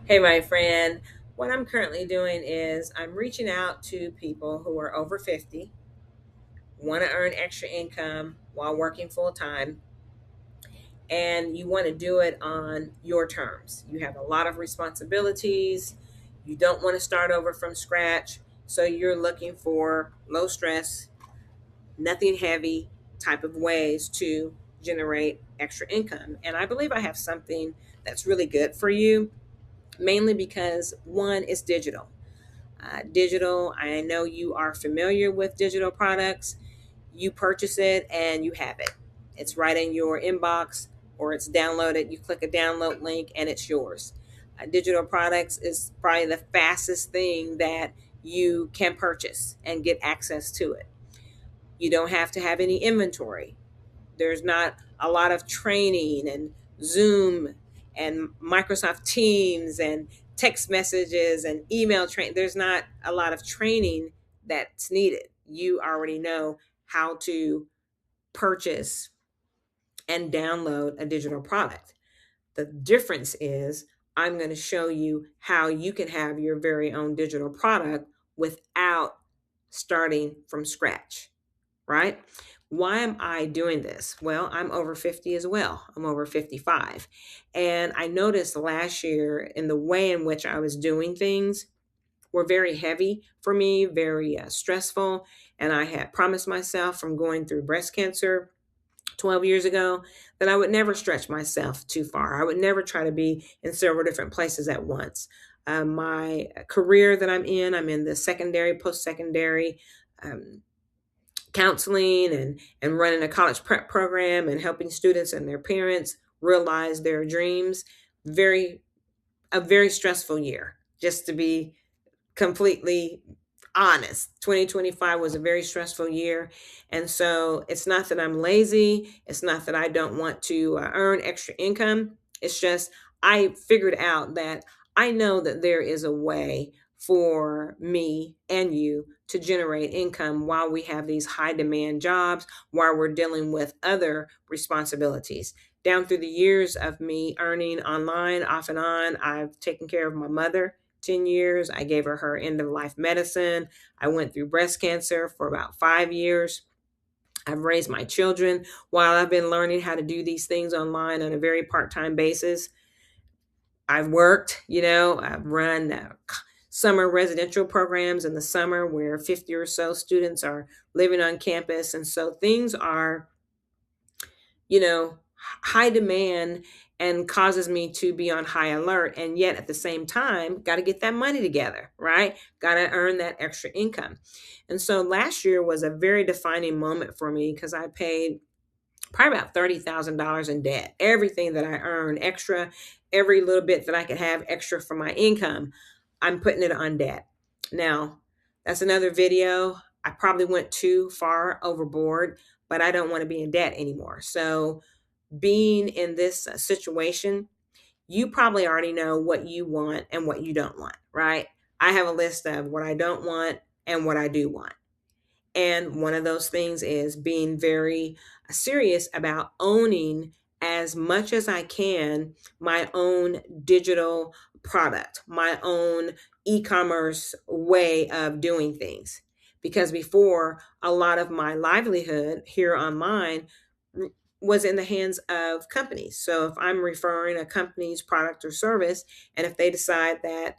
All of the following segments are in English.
Hey, my friend. What I'm currently doing is I'm reaching out to people who are over 50, want to earn extra income while working full time, and you want to do it on your terms. You have a lot of responsibilities. You don't want to start over from scratch. So you're looking for low stress, nothing heavy type of ways to generate extra income. And I believe I have something that's really good for you, mainly because one is digital. Digital, I know you are familiar with digital products. You purchase it and you have it. It's right in your inbox or it's downloaded. You click a download link and it's yours. Digital products is probably the fastest thing that you can purchase and get access to it. You don't have to have any inventory. There's not a lot of training and Zoom and Microsoft Teams and text messages and email training. There's not a lot of training that's needed. You already know how to purchase and download a digital product. The difference is I'm going to show you how you can have your very own digital product without starting from scratch, right? Why am I doing this? Well, I'm over 50 as well. I'm over 55. And I noticed last year in the way in which I was doing things were very heavy for me, very stressful. And I had promised myself from going through breast cancer 12 years ago that I would never stretch myself too far. I would never try to be in several different places at once. My career that I'm in the secondary, post secondary, um, counseling and running a college prep program and helping students and their parents realize their dreams. Very a very stressful year, just to be completely honest. 2025 was a very stressful year. And so it's not that I'm lazy. It's not that I don't want to earn extra income. It's just I figured out that I know that there is a way for me and you to generate income while we have these high demand jobs, while we're dealing with other responsibilities. Down through the years of me earning online, off and on, I've taken care of my mother 10 years. I gave her end of life medicine. I went through breast cancer for about 5 years. I've raised my children while I've been learning how to do these things online on a very part time basis. I've worked, I've run summer residential programs in the summer where 50 or so students are living on campus. And so things are, high demand and causes me to be on high alert. And yet at the same time, got to get that money together, right? Got to earn that extra income. And so last year was a very defining moment for me because I paid probably about $30,000 in debt. Everything that I earned extra, every little bit that I could have extra from my income, I'm putting it on debt. Now, that's another video. I probably went too far overboard, but I don't want to be in debt anymore. So, being in this situation, you probably already know what you want and what you don't want, right? I have a list of what I don't want and what I do want. And one of those things is being very serious about owning as much as I can my own digital product, my own e commerce way of doing things. Because before, a lot of my livelihood here online was in the hands of companies. So if I'm referring a company's product or service, and if they decide that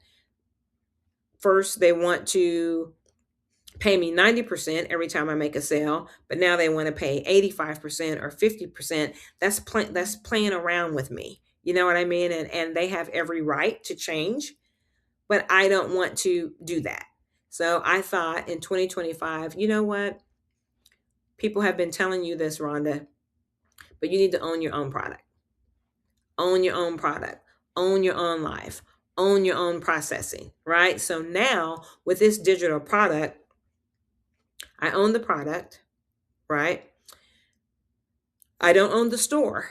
first they want to pay me 90% every time I make a sale, but now they want to pay 85% or 50%. That's playing around with me. You know what I mean? And they have every right to change, but I don't want to do that. So I thought in 2025, you know what? People have been telling you this, Rhonda, but you need to own your own product. Own your own product. Own your own life. Own your own processing, right? So now with this digital product, I own the product, right? I don't own the store,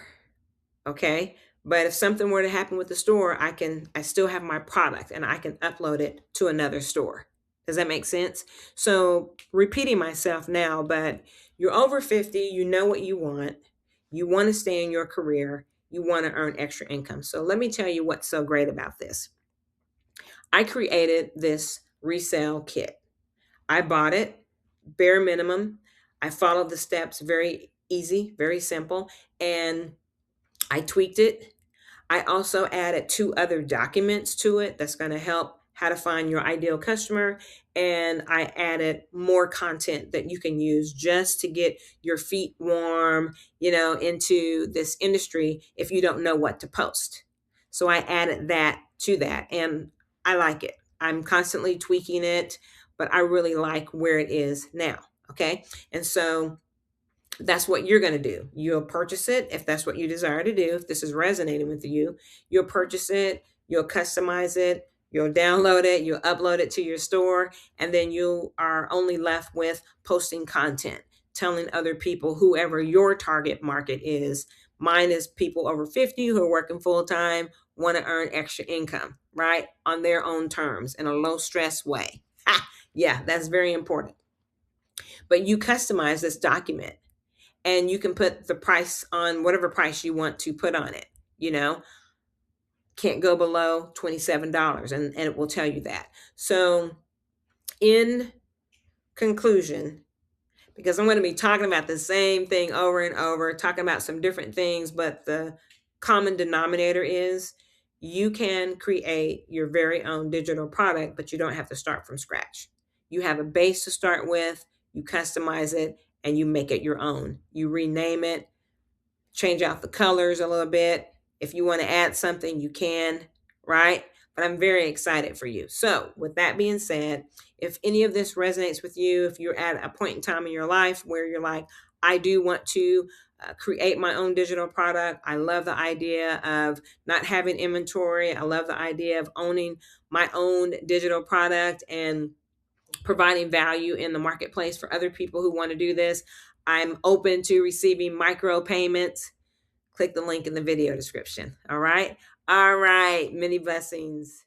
okay? But if something were to happen with the store, I still have my product and I can upload it to another store. Does that make sense? So, repeating myself now, but you're over 50, you know what you want to stay in your career, you want to earn extra income. So, let me tell you what's so great about this. I created this resale kit. I bought it, bare minimum. I followed the steps, very easy, very simple, and I tweaked it. I also added two other documents to it that's going to help how to find your ideal customer. And I added more content that you can use just to get your feet warm, into this industry if you don't know what to post. So I added that to that, and I like it. I'm constantly tweaking it, but I really like where it is now. Okay. And so that's what you're going to do. You'll purchase it if that's what you desire to do. If this is resonating with you, you'll purchase it, you'll customize it, you'll download it, you'll upload it to your store, and then you are only left with posting content, telling other people, whoever your target market is. Mine is people over 50 who are working full time, want to earn extra income, right? On their own terms in a low stress way. Yeah, that's very important. But you customize this document, and you can put the price on whatever price you want to put on it. You know, can't go below $27, and it will tell you that. So, in conclusion, because I'm going to be talking about the same thing over and over, talking about some different things, but the common denominator is you can create your very own digital product, but you don't have to start from scratch. You have a base to start with, you customize it, and you make it your own. You rename it, change out the colors a little bit. If you want to add something, you can, right? But I'm very excited for you. So, with that being said, if any of this resonates with you, if you're at a point in time in your life where you're like, I do want to create my own digital product. I love the idea of not having inventory. I love the idea of owning my own digital product and providing value in the marketplace for other people who want to do this. I'm open to receiving micro payments. Click the link in the video description. All right. All right. Many blessings.